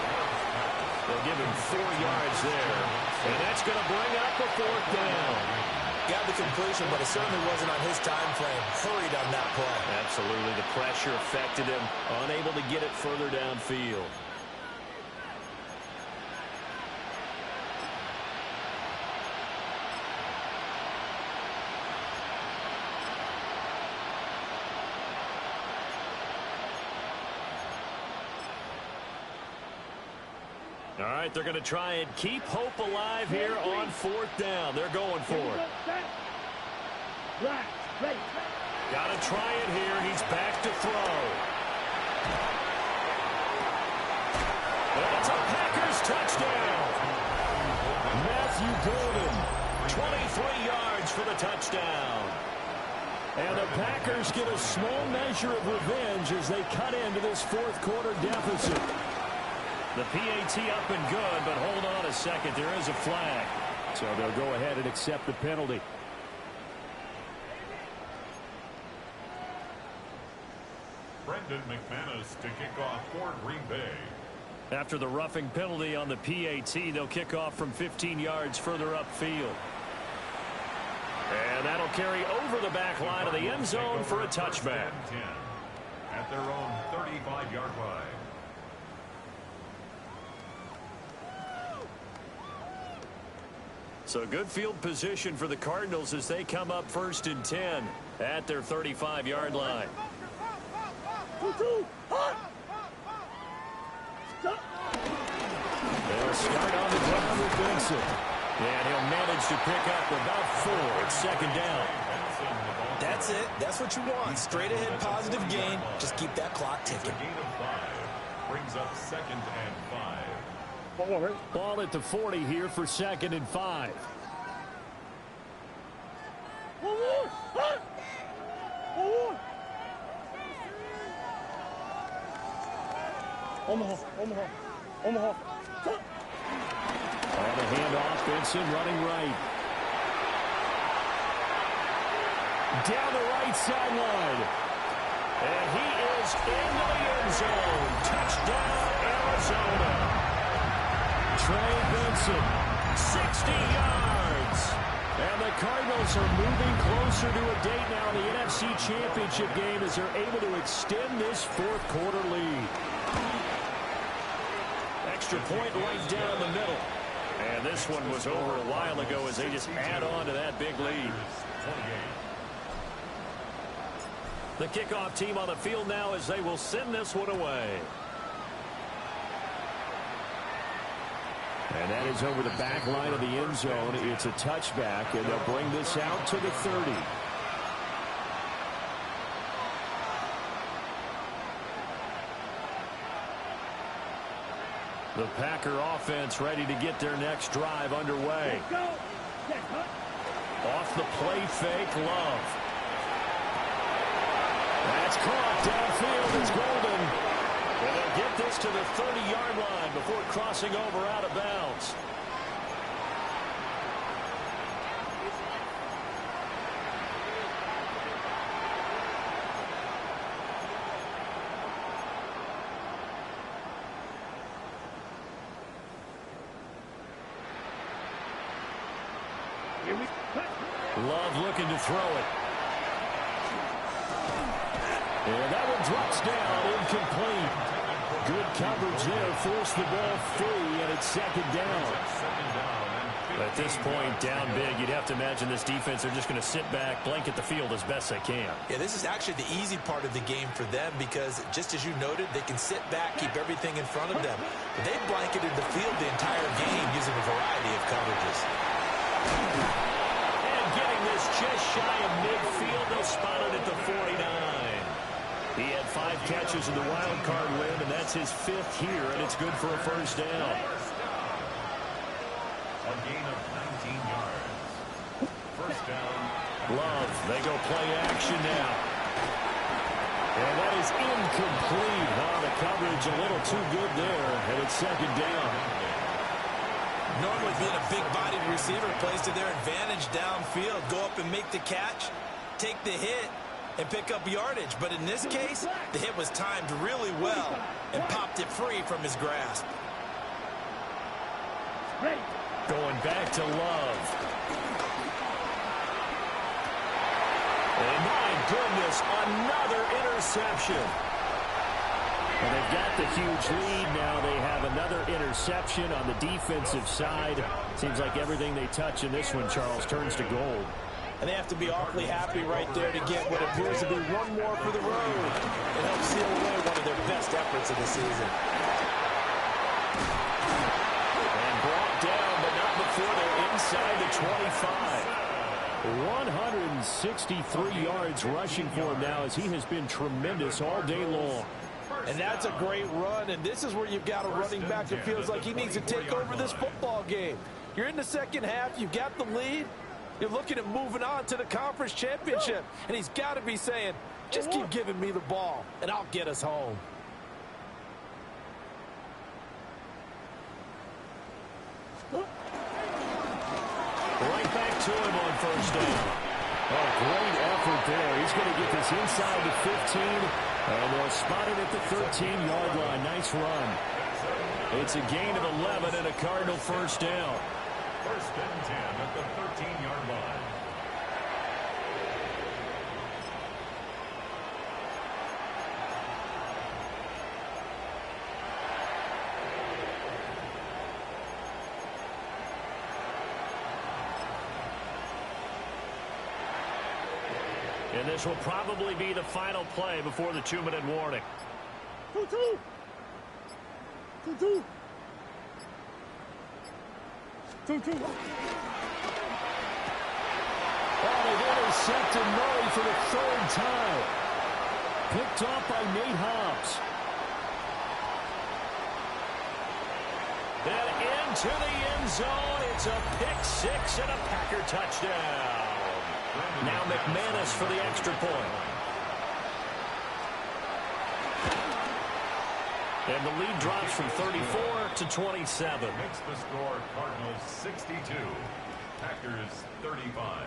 They'll give him 4 yards there. And that's going to bring up a 4th down. Got the completion, but it certainly wasn't on his time frame. Hurried on that play. Absolutely. The pressure affected him. Unable to get it further downfield. All right, they're going to try and keep hope alive here on 4th down. They're going for it. Got to try it here. He's back to throw. It's a Packers touchdown. Matthew Golden, 23 yards for the touchdown. And the Packers get a small measure of revenge as they cut into this 4th quarter deficit. The PAT up and good, but hold on a second. There is a flag. So they'll go ahead and accept the penalty. Brendan McManus to kick off for Green Bay. After the roughing penalty on the PAT, they'll kick off from 15 yards further upfield. And that'll carry over the back line of the end zone for a touchback. At their own 35-yard line. So good field position for the Cardinals as they come up 1st and 10 at their 35-yard line. They'll start on the ground with Benson. And he'll manage to pick up about 4. It's 2nd down. That's it. That's what you want. Straight ahead positive gain. Just keep that clock ticking. Gain of 5 brings up 2nd and 5. Ball at the 40 here for 2nd and 5. Omaha. On the handoff, Benson running right. Down the right sideline. And he is into the end zone. Touchdown, Arizona. Trey Benson, 60 yards. And the Cardinals are moving closer to a date now in the NFC Championship game as they're able to extend this 4th quarter lead. Extra point right down the middle. And this one was over a while ago as they just add on to that big lead. The kickoff team on the field now as they will send this one away. And that is over the back line of the end zone. It's a touchback, and they'll bring this out to the 30. The Packer offense ready to get their next drive underway. Off the play fake, Love. That's caught downfield. It's Golden. And they'll get this to the 30-yard line before crossing over out of bounds. Love looking to throw it. And that one drops down, incomplete. Good coverage there, forced the ball free, and it's 2nd down. At this point, down big, you'd have to imagine this defense, they're just going to sit back, blanket the field as best they can. Yeah, this is actually the easy part of the game for them because, just as you noted, they can sit back, keep everything in front of them. But they've blanketed the field the entire game using a variety of coverages. And getting this just shy of midfield, they'll spot it at the 49. He had 5 catches in the wild card win, and that's his 5th here, and it's good for a 1st down. A gain of 19 yards. 1st down. Love, they go play action now. And that is incomplete. Oh, the coverage a little too good there, and it's 2nd down. Normally being a big-bodied receiver plays to their advantage downfield. Go up and make the catch, take the hit, and pick up yardage. But in this case, the hit was timed really well and popped it free from his grasp. Ready. Going back to Love. And my goodness, another interception. And they've got the huge lead now. They have another interception on the defensive side. Seems like everything they touch in this one, Charles, turns to gold. And they have to be awfully happy right there to get what appears to be one more for the road. It helps seal away one of their best efforts of the season. And brought down, but not before they're inside the 25. 163 yards rushing for him now as he has been tremendous all day long. And that's a great run, and this is where you've got a running back who feels like he needs to take over this football game. You're in the second half, you've got the lead, you're looking at moving on to the conference championship, and he's got to be saying, just keep giving me the ball, and I'll get us home. Right back to him on first down. Oh, great effort there. He's going to get this inside the 15, and they'll spot it at the 13-yard line. Nice run. It's a gain of 11 and a Cardinal first down. First and 10 at the 13-yard line. And this will probably be the final play before the 2-minute warning. 2-2. 2-2. 2-2. Oh, they've intercepted Murray for the third time. Picked off by Nate Hobbs. And into the end zone. It's a pick six and a Packer touchdown. Now McManus for the extra point. And the lead drops from 34 to 27. Makes the score Cardinals 62, Packers 35.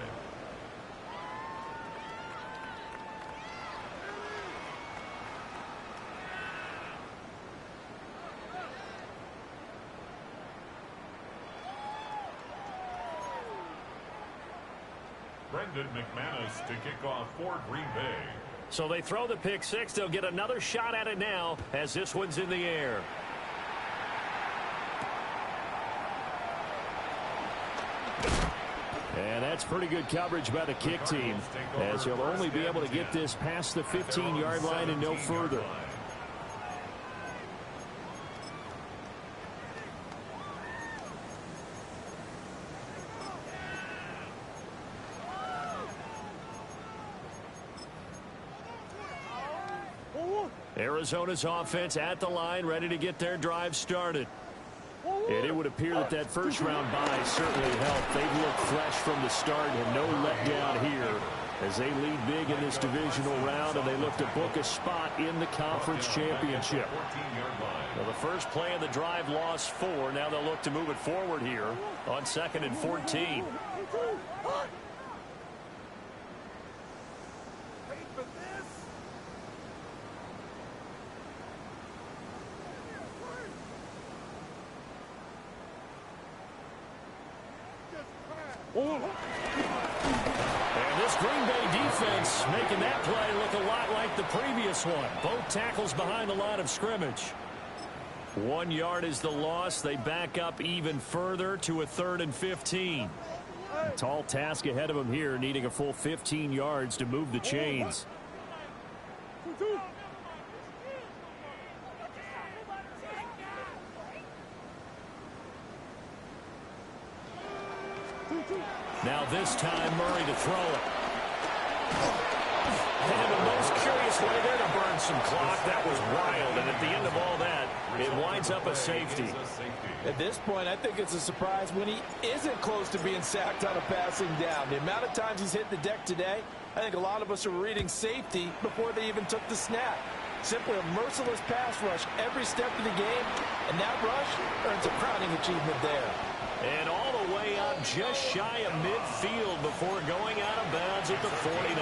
Brendan McManus to kick off for Green Bay. So they throw the pick six. They'll get another shot at it now as this one's in the air. And that's pretty good coverage by the kick team, as he'll only be able to get this past the 15-yard line and no further. Arizona's offense at the line, ready to get their drive started. And it would appear that that first-round bye certainly helped. They've looked fresh from the start and no letdown here as they lead big in this divisional round, and they look to book a spot in the conference championship. Well, the first play of the drive lost 4. Now they'll look to move it forward here on 2nd and 14. And this Green Bay defense making that play look a lot like the previous one. Both tackles behind the line of scrimmage. 1 yard is the loss. They back up even further to a 3rd and 15. A tall task ahead of them here, needing a full 15 yards to move the chains. Now this time Murray to throw it. And the most curious way there to burn some clock. That was wild. And at the end of all that, it winds up a safety. At this point, I think it's a surprise when he isn't close to being sacked on a passing down. The amount of times he's hit the deck today, I think a lot of us are reading safety before they even took the snap. Simply a merciless pass rush every step of the game, and that rush earns a crowning achievement there. And all the way up just shy of midfield before going out of bounds at the 49.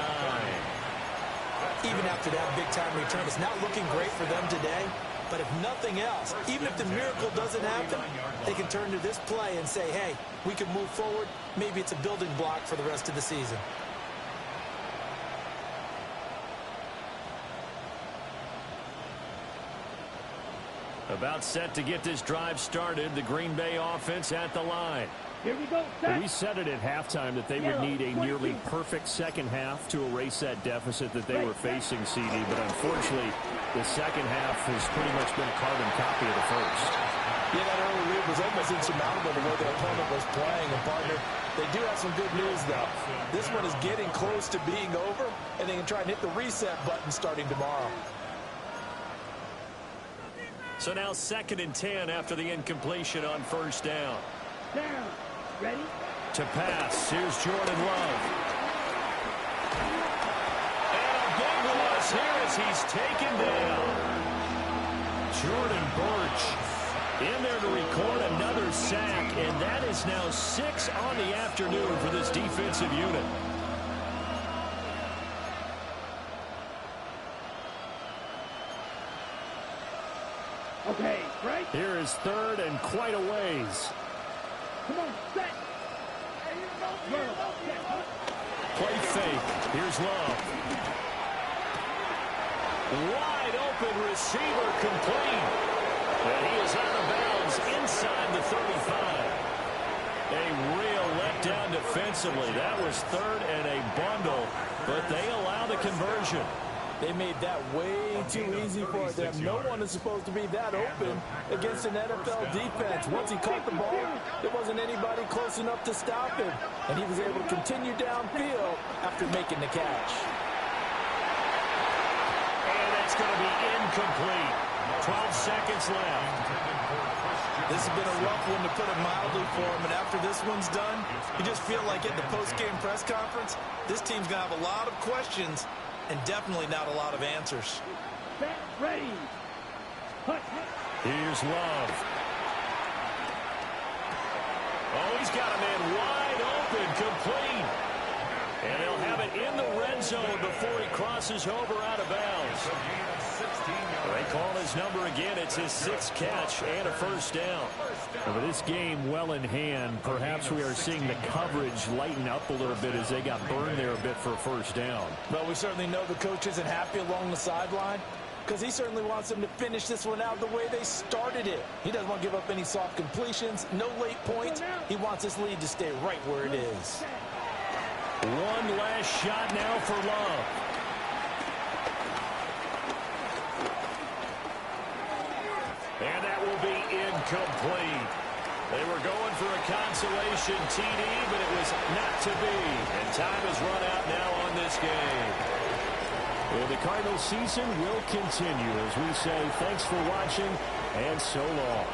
Even after that big-time return, it's not looking great for them today. But if nothing else, even if the miracle doesn't happen, they can turn to this play and say, hey, we can move forward. Maybe it's a building block for the rest of the season. About set to get this drive started. The Green Bay offense at the line. Here we go. We said it at halftime that they would need a nearly perfect second half to erase that deficit that they were facing, CD. But unfortunately, the second half has pretty much been a carbon copy of the first. Yeah, that early lead was almost insurmountable the way their opponent was playing. And, partner, they do have some good news, though. This one is getting close to being over, and they can try and hit the reset button starting tomorrow. So now 2nd and 10 after the incompletion on first down. Down. Ready? To pass. Here's Jordan Love. And a big loss here as he's taken down. Jordan Birch in there to record another sack, and that is now 6 on the afternoon for this defensive unit. Okay, right? Here is 3rd and quite a ways. Come on, set. Play fake. Here's Love. Wide open receiver complete. And he is out of bounds inside the 35. A real letdown defensively. That was 3rd and a bundle, but they allow the conversion. They made that way too easy for them. No one is supposed to be that open against an NFL defense. Once he caught the ball, there wasn't anybody close enough to stop him. And he was able to continue downfield after making the catch. And it's going to be incomplete. 12 seconds left. This has been a rough one, to put it mildly, for him. And after this one's done, you just feel like at the post-game press conference, this team's going to have a lot of questions and definitely not a lot of answers. Set, ready. Hut. Here's Love. Oh, he's got a man wide open, complete. And he'll have it in the red zone before he crosses over out of bounds. They call his number again. It's his 6th catch and a first down. With this game well in hand, perhaps we are seeing the coverage lighten up a little bit as they got burned there a bit for a first down. Well, we certainly know the coach isn't happy along the sideline because he certainly wants them to finish this one out the way they started it. He doesn't want to give up any soft completions, no late points. He wants this lead to stay right where it is. One last shot now for Love. And that will be incomplete. They were going for a consolation TD, but it was not to be. And time has run out now on this game. Well, the Cardinals season will continue as we say thanks for watching and so long.